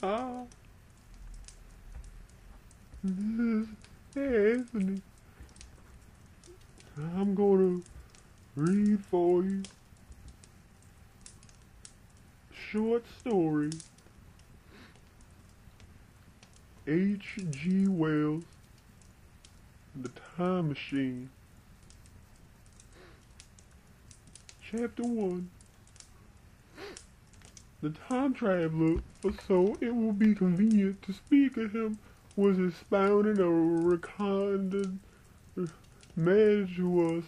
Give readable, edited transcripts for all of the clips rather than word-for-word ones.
Ah, this is Anthony. I'm gonna read for you a short story. H.G. Wells, The Time Machine. Chapter 1. The time traveler, for so it will be convenient to speak of him, was expounding a reconded man to us.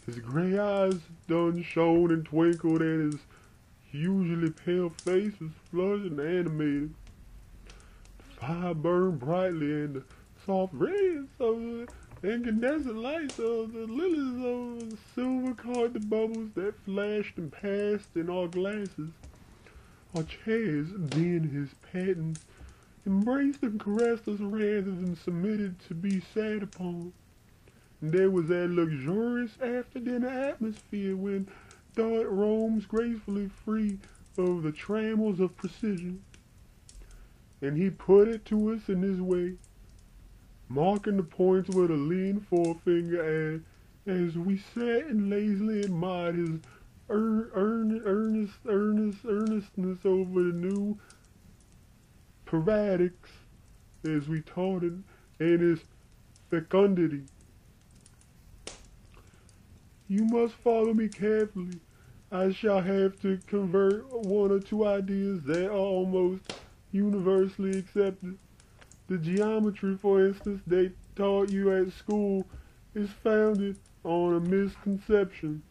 His grey eyes done shone and twinkled, and his usually pale face was flushed and animated. The fire burned brightly, and the soft radiance of the incandescent lights of the lilies of the silver caught the bubbles that flashed and passed in our glasses. Our chairs, being his patents, embraced and caressed us rather than submitted to be sat upon. And there was that luxurious after-dinner atmosphere when thought roams gracefully free of the trammels of precision. And he put it to us in this way, marking the points with a lean forefinger as we sat and lazily admired his earnestness over the new paradix, as we taught it, and his fecundity. You must follow me carefully. I shall have to convert one or two ideas that are almost universally accepted. The geometry, for instance, they taught you at school is founded on a misconception.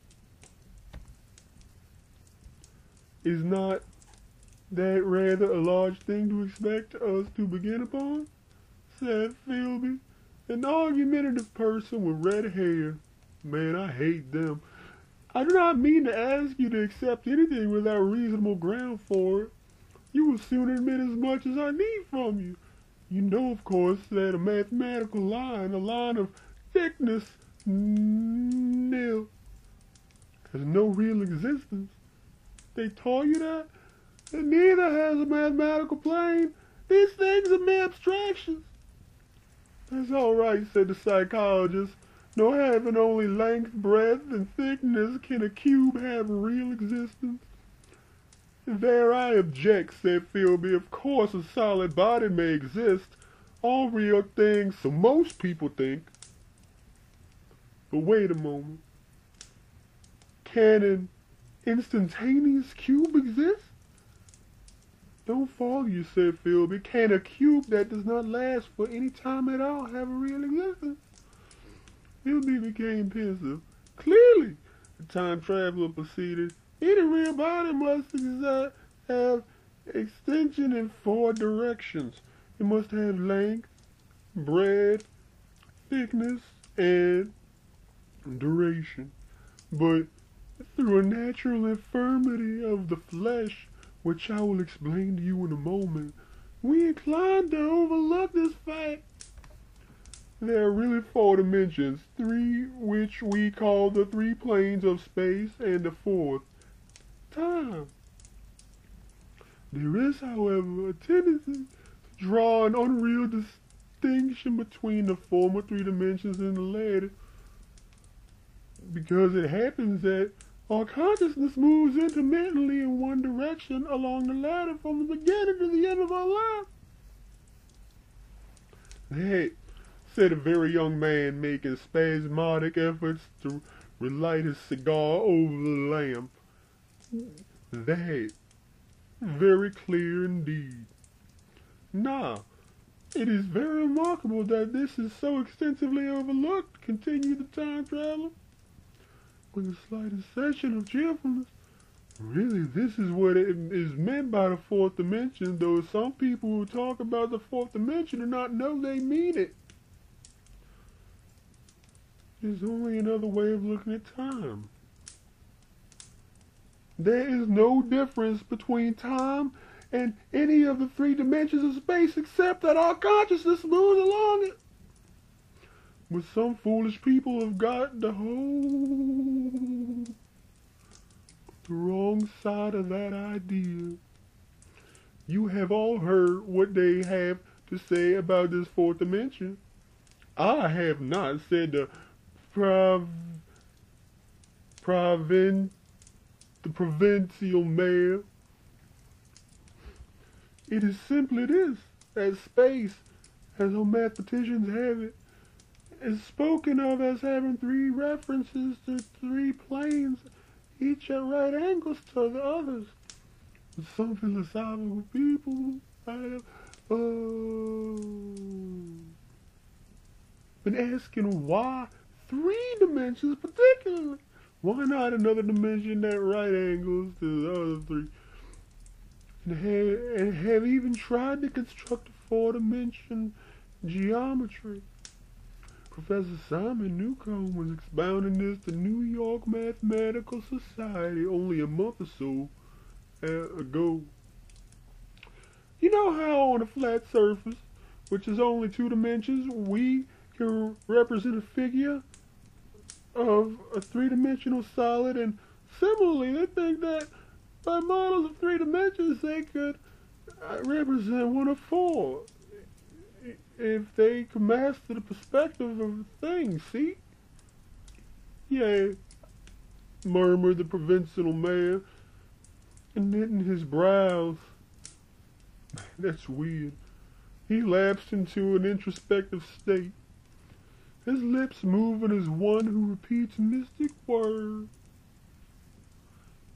Is not that rather a large thing to expect us to begin upon? Said Philby, an argumentative person with red hair. Man, I hate them. I do not mean to ask you to accept anything without reasonable ground for it. You will soon admit as much as I need from you. You know, of course, that a mathematical line, a line of thickness nil, has no real existence. They taught you that? And neither has a mathematical plane. These things are mere abstractions. That's all right, said the psychologist. No, having only length, breadth, and thickness can a cube have a real existence. There I object, said Philby. Of course a solid body may exist. All real things, so most people think. But wait a moment. Can an instantaneous cube exist? Don't follow you, said Philby. Can a cube that does not last for any time at all have a real existence? Philby became pensive. Clearly, the time traveler proceeded, any real body must have extension in 4 directions. It must have length, breadth, thickness, and duration. But through a natural infirmity of the flesh, which I will explain to you in a moment, we incline to overlook this fact. There are really 4 dimensions, 3 which we call the 3 planes of space, and the 4th, time. There is, however, a tendency to draw an unreal distinction between the former 3 dimensions and the latter, because it happens that our consciousness moves intermittently in one direction along the ladder from the beginning to the end of our life. Hey, said a very young man, making spasmodic efforts to relight his cigar over the lamp. That, very clear indeed. Now, it is very remarkable that this is so extensively overlooked, continued the time traveler, with a slight accession of cheerfulness. Really, this is what it is meant by the 4th dimension, though some people who talk about the 4th dimension do not know they mean it. It's only another way of looking at time. There is no difference between time and any of the 3 dimensions of space except that our consciousness moves along it. But some foolish people have got the wrong side of that idea. You have all heard what they have to say about this fourth dimension. I have not, said the prov- provin- the provincial mayor. It is simply this, that space, as our mathematicians have it, is spoken of as having three references to three planes, each at right angles to the others. Some philosophical people have been asking why three dimensions particularly. Why not another dimension at right angles to the other three? And have even tried to construct a four-dimension geometry. Professor Simon Newcomb was expounding this to New York Mathematical Society only a month or so ago. You know how on a flat surface, which is only two dimensions, we can represent a figure of a three-dimensional solid, and similarly they think that by models of three dimensions they could represent one of four if they could master the perspective of things. See? Yeah, murmured the provincial mayor, knitting his brows. That's weird. He lapsed into an introspective state, his lips moving as one who repeats mystic words.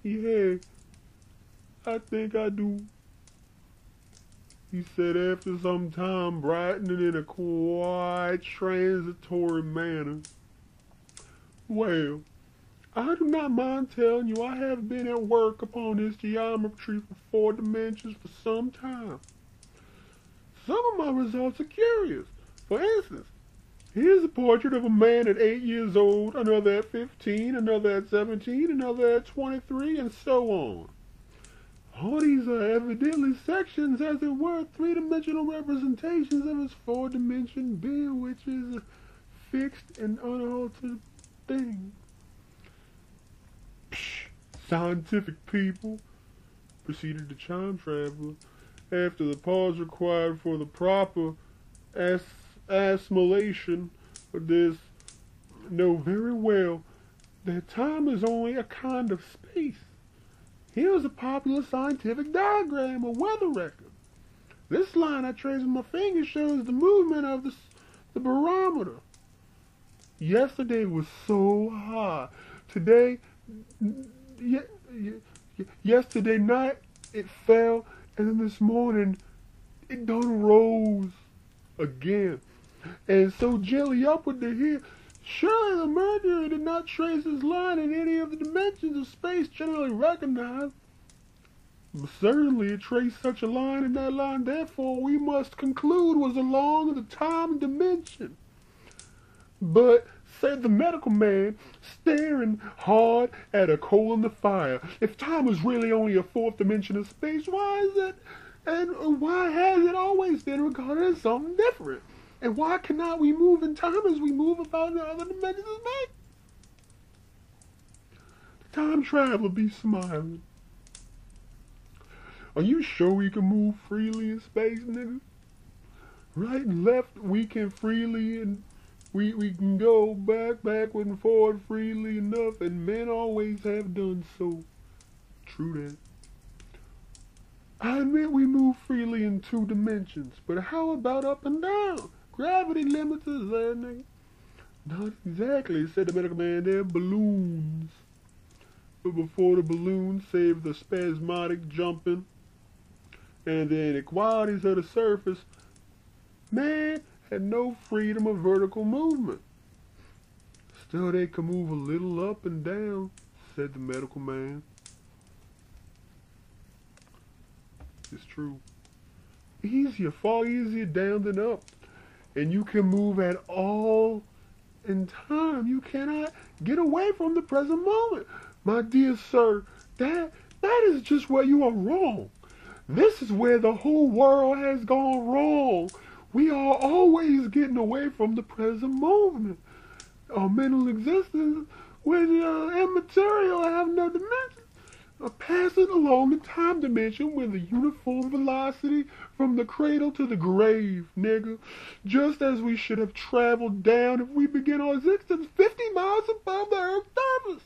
Yeah, I think I do, he said after some time, brightening in a quiet, transitory manner. Well, I do not mind telling you I have been at work upon this geometry for four dimensions for some time. Some of my results are curious. For instance, here's a portrait of a man at 8 years old, another at 15, another at 17, another at 23, and so on. All these are evidently sections, as it were, three-dimensional representations of his four-dimension being, which is a fixed and unaltered thing. Psh, scientific people, proceeded the Time Traveler, after the pause required for the proper assimilation of this, know very well that time is only a kind of space. Here's a popular scientific diagram, a weather record. This line I trace with my finger shows the movement of the barometer. Yesterday was so high. Today, yesterday night it fell, and then this morning it done rose again. And so gently upward to here. Surely the Mercury did not trace this line in any of the dimensions of space generally recognized. But certainly it traced such a line, and that line, therefore, we must conclude was along the time dimension. But, said the medical man, staring hard at a coal in the fire, if time is really only a fourth dimension of space, why is it, and why has it always been regarded as something different? And why cannot we move in time as we move about the other dimensions of space? The time traveler be smiling. Are you sure we can move freely in space, nigga? Right and left we can freely, and we can go backward and forward freely enough, and men always have done so. True that. I admit we move freely in two dimensions, but how about up and down? Gravity limits us there, nigga. Not exactly, said the medical man. They're balloons. But before the balloons save the spasmodic jumping and the inequalities of the surface, man had no freedom of vertical movement. Still, they can move a little up and down, said the medical man. It's true. Easier, far easier down than up. And you can move at all in time. You cannot get away from the present moment. My dear sir, that is just where you are wrong. This is where the whole world has gone wrong. We are always getting away from the present moment. Our mental existence, which immaterial, have no dimension. passing along the time dimension with a uniform velocity from the cradle to the grave, nigga. Just as we should have traveled down if we began our existence 50 miles above the Earth's surface.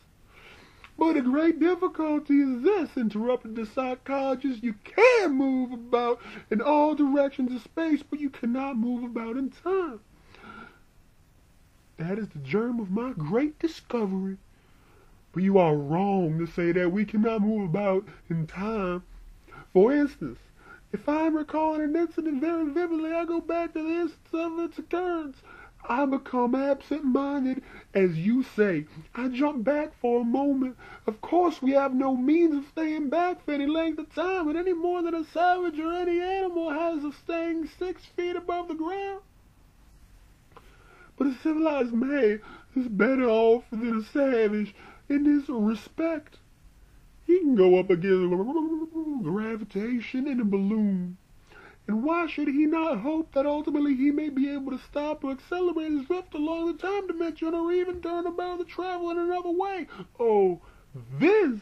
But the great difficulty is this, interrupted the psychologist. You can move about in all directions of space, but you cannot move about in time. That is the germ of my great discovery. But you are wrong to say that we cannot move about in time. For instance, if I'm recalling an incident very vividly, I go back to the instance of its occurrence. I become absent-minded, as you say. I jump back for a moment. Of course, we have no means of staying back for any length of time, and any more than a savage or any animal has of staying 6 feet above the ground. But a civilized man is better off than a savage in this respect. He can go up against gravitation in a balloon. And why should he not hope that ultimately he may be able to stop or accelerate his drift along the time dimension or even turn about to travel in another way? Oh, this,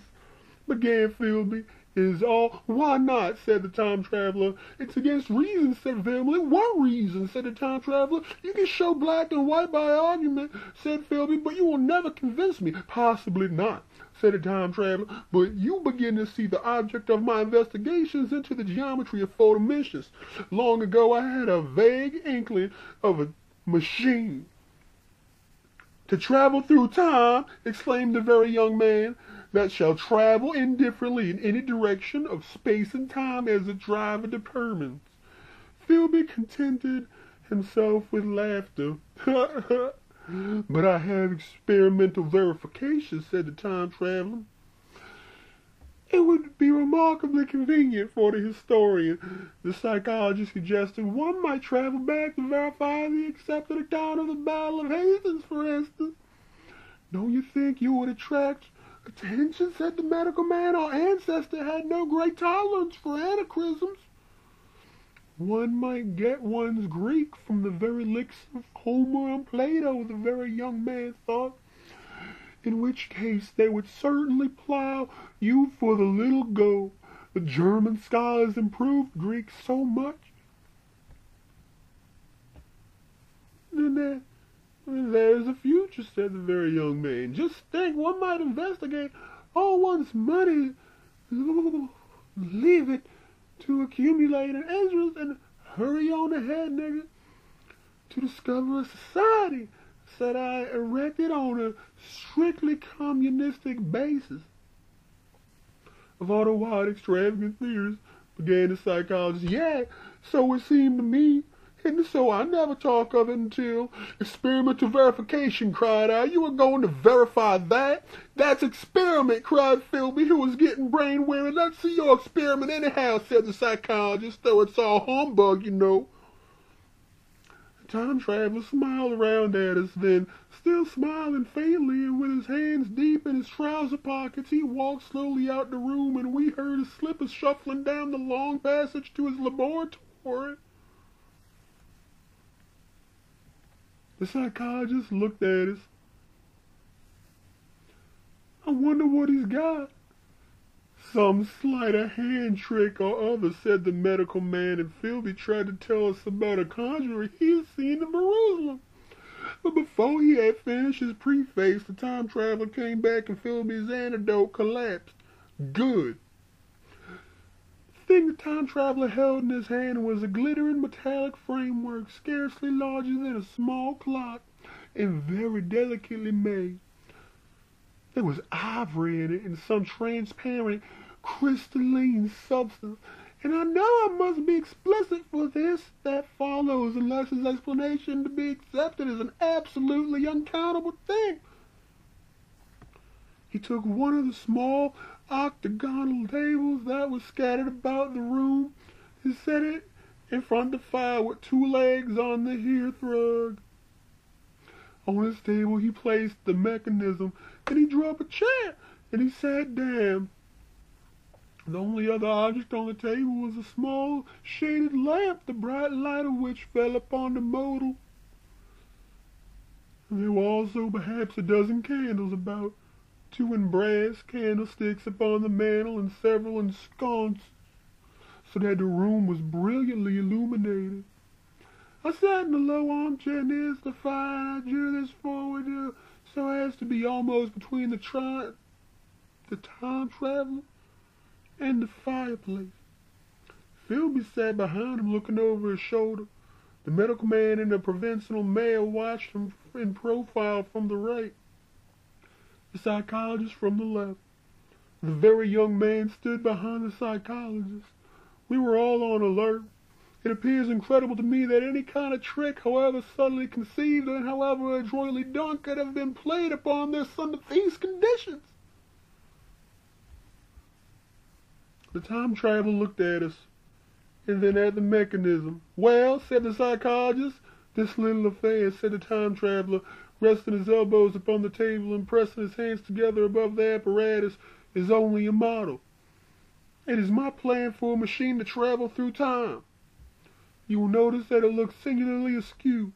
began Philby, is all. Why not, said the time traveler. It's against reason, said Philby. What reason, said the time traveler. You can show black and white by argument, said Philby, but you will never convince me. Possibly not, said the time traveler, but you begin to see the object of my investigations into the geometry of 4 dimensions. Long ago I had a vague inkling of a machine to travel through time, exclaimed the very young man, that shall travel indifferently in any direction of space and time as the driver determines. Philby contented himself with laughter. But I have experimental verification, said the time traveler. It would be remarkably convenient for the historian, the psychologist suggested. One might travel back to verify the accepted account of the Battle of Hastings, for instance. Don't you think you would attract attention, said the medical man. Our ancestor had no great tolerance for anachronisms. One might get one's Greek from the very licks of Homer and Plato, the very young man thought, in which case they would certainly plow you for the little go. The German scholars improved Greek so much. Then there's a future, said the very young man. Just think, one might investigate all one's money, leave it to accumulate an interest and hurry on ahead, nigga, to discover a society, said I, erected on a strictly communistic basis. Of all the wild, extravagant theories, began the psychologist. Yeah, so it seemed to me, and so I never talk of it until experimental verification, cried out. You were going to verify that? That's experiment, cried Philby, who was getting brain weary. Let's see your experiment anyhow, said the psychologist, though it's all humbug, you know. The time traveler smiled around at us, then, still smiling faintly and with his hands deep in his trouser pockets, he walked slowly out the room, and we heard his slippers shuffling down the long passage to his laboratory. The psychologist looked at us. I wonder what he's got. Some sleight of hand trick or other, said the medical man, and Philby tried to tell us about a conjurer he had seen in Jerusalem. But before he had finished his preface, the time traveler came back and Philby's antidote collapsed. Good. The thing the time traveler held in his hand was a glittering metallic framework, scarcely larger than a small clock, and very delicately made. There was ivory in it and some transparent, crystalline substance, and I know I must be explicit for this that follows, unless his explanation to be accepted as an absolutely uncountable thing. He took one of the small octagonal tables that was scattered about the room and set it in front of the fire with 2 legs on the hearthrug. On his table he placed the mechanism, and he drew up a chair, and he sat down. The only other object on the table was a small shaded lamp, the bright light of which fell upon the model. And there were also perhaps a dozen candles about. two in brass candlesticks upon the mantel, and several in sconces, so that the room was brilliantly illuminated. I sat in the low armchair nearest the fire, and I drew this forward so as to be almost between the time traveler and the fireplace. Philby sat behind him, looking over his shoulder. The medical man and the provincial mayor watched him in profile from the right, the psychologist from the left. The very young man stood behind the psychologist. We were all on alert. It appears incredible to me that any kind of trick, however subtly conceived and however adroitly done, could have been played upon this under these conditions. The time traveler looked at us, and then at the mechanism. "Well," said the psychologist, "this little affair," said the time traveler, resting his elbows upon the table and pressing his hands together above the apparatus, "is only a model. It is my plan for a machine to travel through time. You will notice that it looks singularly askew,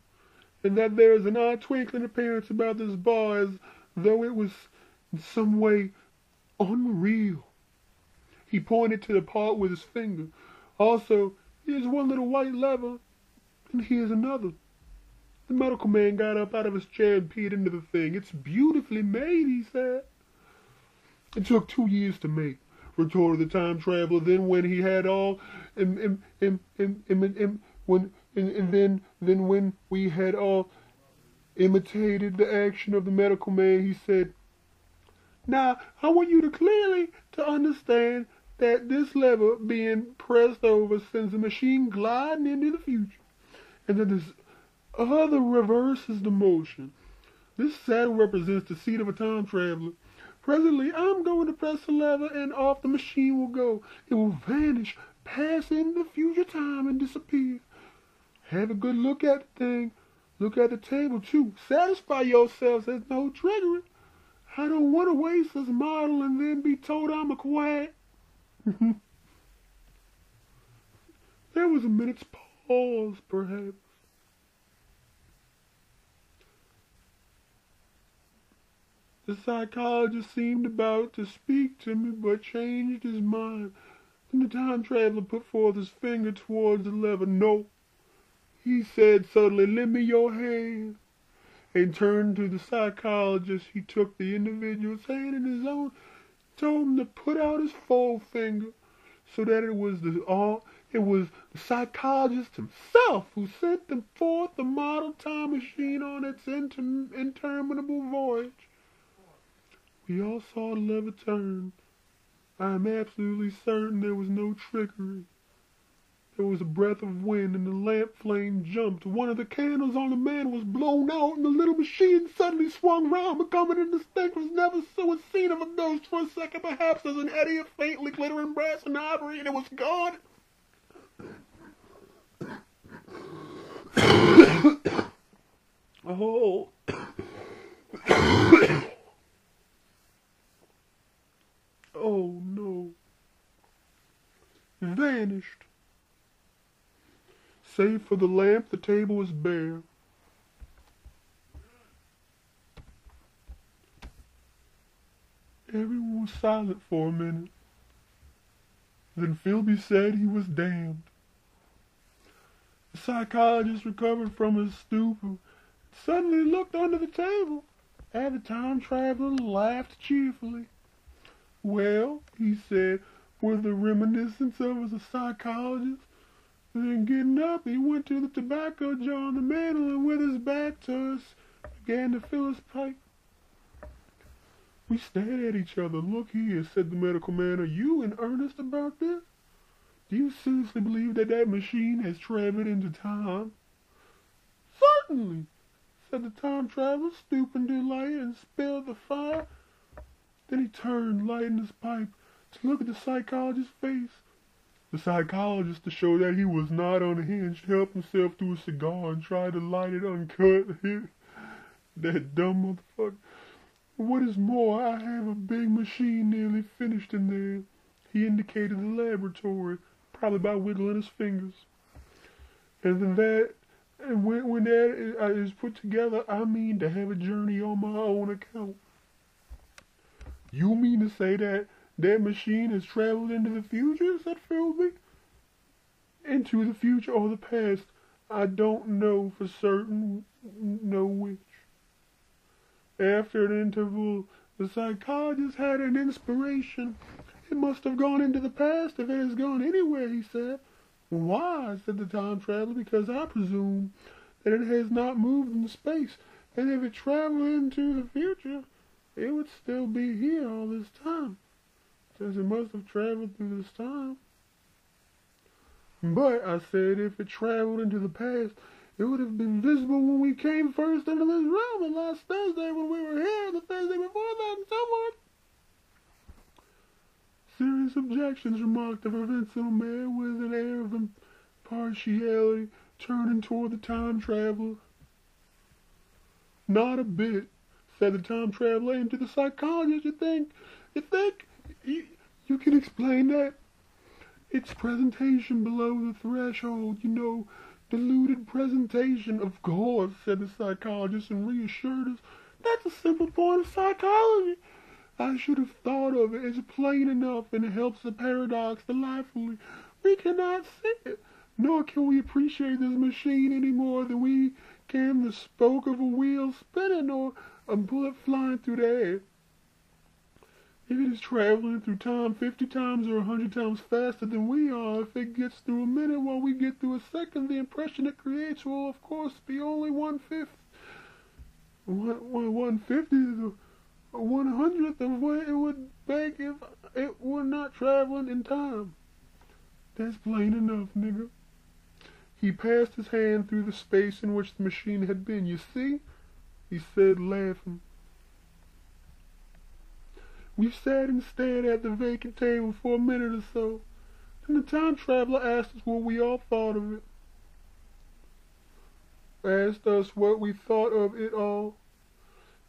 and that there is an odd twinkling appearance about this bar, as though it was in some way unreal." He pointed to the part with his finger. "Also, here's one little white lever, and here's another." The medical man got up out of his chair and peered into the thing. "It's beautifully made," he said. "It took 2 years to make," retorted the time traveler. "Then when he had all, when we had all imitated the action of the medical man, he said, 'Now, I want you to clearly to understand that this lever being pressed over sends the machine gliding into the future, and that this other reverses the motion. This saddle represents the seat of a time traveler. Presently, I'm going to press the lever, and off the machine will go. It will vanish, pass into future time, and disappear. Have a good look at the thing. Look at the table, too. Satisfy yourselves there's no trickery. I don't want to waste this model and then be told I'm a quack." There was a minute's pause, perhaps. The psychologist seemed about to speak to me, but changed his mind. Then the time traveler put forth his finger towards the lever. "No," he said suddenly, "lend me your hand." And turned to the psychologist. He took the individual's hand in his own, told him to put out his forefinger, so that it was the psychologist himself who sent them forth the model time machine on its interminable voyage. We all saw the lever turn. I am absolutely certain there was no trickery. There was a breath of wind, and the lamp flame jumped. One of the candles on the mantel was blown out, and the little machine suddenly swung round, becoming indistinct, was never so seen of a ghost for a second, perhaps as an eddy of faintly glittering brass and ivory, and it was gone. Oh. Oh, no. Vanished. Save for the lamp, the table was bare. Everyone was silent for a minute. Then Philby said he was damned. The psychologist recovered from his stupor, suddenly looked under the table, and the time traveler laughed cheerfully. "Well," he said, with a reminiscence of a psychologist, then getting up, he went to the tobacco jar on the mantel, and with his back to us, began to fill his pipe. We stared at each other. "Look here," said the medical man, "are you in earnest about this? Do you seriously believe that that machine has traveled into time?" "Certainly," said the time traveler, stooping to light and spilled the fire. Then he turned, lighting his pipe, to look at the psychologist's face. The psychologist, to show that he was not unhinged, helped himself to a cigar and tried to light it uncut. That dumb motherfucker. "What is more, I have a big machine nearly finished in there." He indicated the laboratory, probably by wiggling his fingers. "And when that is put together, I mean to have a journey on my own account." You mean to say that that machine has traveled into the future, said Philby? Into the future or the past? I don't know for certain, know which. After an interval, the psychologist had an inspiration. It must have gone into the past if it has gone anywhere, he said. Why? Said the time traveler. Because I presume that it has not moved in space, and if it traveled into the future, it would still be here all this time, since it must have traveled through this time. But, I said, if it traveled into the past, it would have been visible when we came first into this room, and last Thursday when we were here, the Thursday before that, and so on. Serious objections, remarked the provincial mayor with an air of impartiality, turning toward the time traveler. Not a bit, said the time traveler, and to the psychologist, you think you can explain that? It's presentation below the threshold, deluded presentation, of course, said the psychologist and reassured us. That's a simple point of psychology. I should have thought of it. It's plain enough, and it helps the paradox delightfully. We cannot see it, nor can we appreciate this machine any more than we can the spoke of a wheel spinning or a bullet flying through the air. If it is traveling through time 50 times or 100 times faster than we are, if it gets through a minute while we get through a second, the impression it creates will, of course, be only 1/5. 1/50th or 1/100th of what it would make if it were not traveling in time. That's plain enough, nigga. He passed his hand through the space in which the machine had been. You see? He said, laughing. We sat and stared at the vacant table for a minute or so. Then the time traveler asked us what we all thought of it. Asked us what we thought of it all.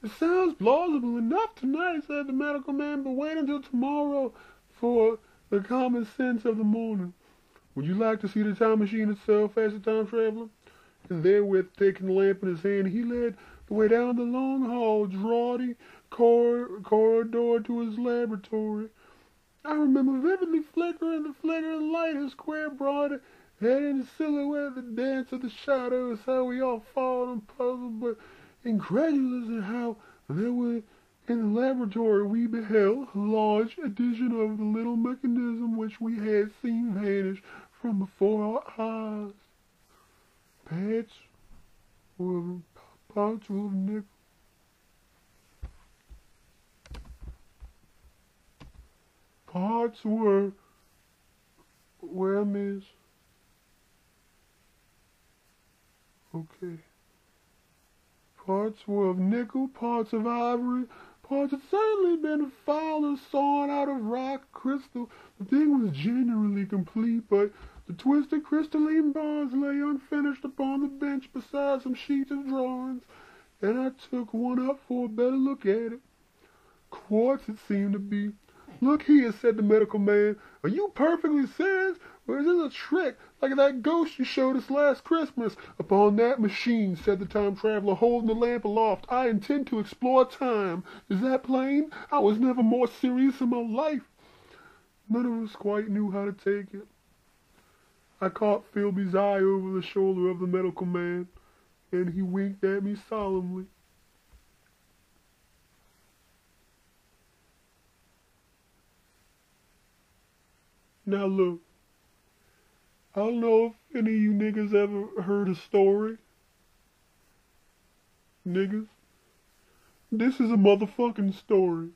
It sounds plausible enough tonight, said the medical man, but wait until tomorrow for the common sense of the morning. Would you like to see the time machine itself, asked the time traveler? And therewith, taking the lamp in his hand, he led the way down the long hall, draughty corridor to his laboratory. I remember vividly the flickering light, his square broad head and silhouette, the dance of the shadows, how we all followed and puzzled, but incredulous at how there were in the laboratory we beheld a large edition of the little mechanism which we had seen vanish from before our eyes. Parts of nickel. Parts were where, miss? Okay. Parts were of nickel, parts of ivory, parts had certainly been filed and sawn out of rock crystal. The thing was genuinely complete, but the twisted crystalline bars lay unfinished upon the bench beside some sheets of drawings, and I took one up for a better look at it. Quartz it seemed to be. Look here, said the medical man. Are you perfectly serious? Or is this a trick, like that ghost you showed us last Christmas? Upon that machine, said the time traveler, holding the lamp aloft. I intend to explore time. Is that plain? I was never more serious in my life. None of us quite knew how to take it. I caught Philby's eye over the shoulder of the medical man, and he winked at me solemnly. Now look, I don't know if any of you niggas ever heard a story. Niggas, this is a motherfucking story.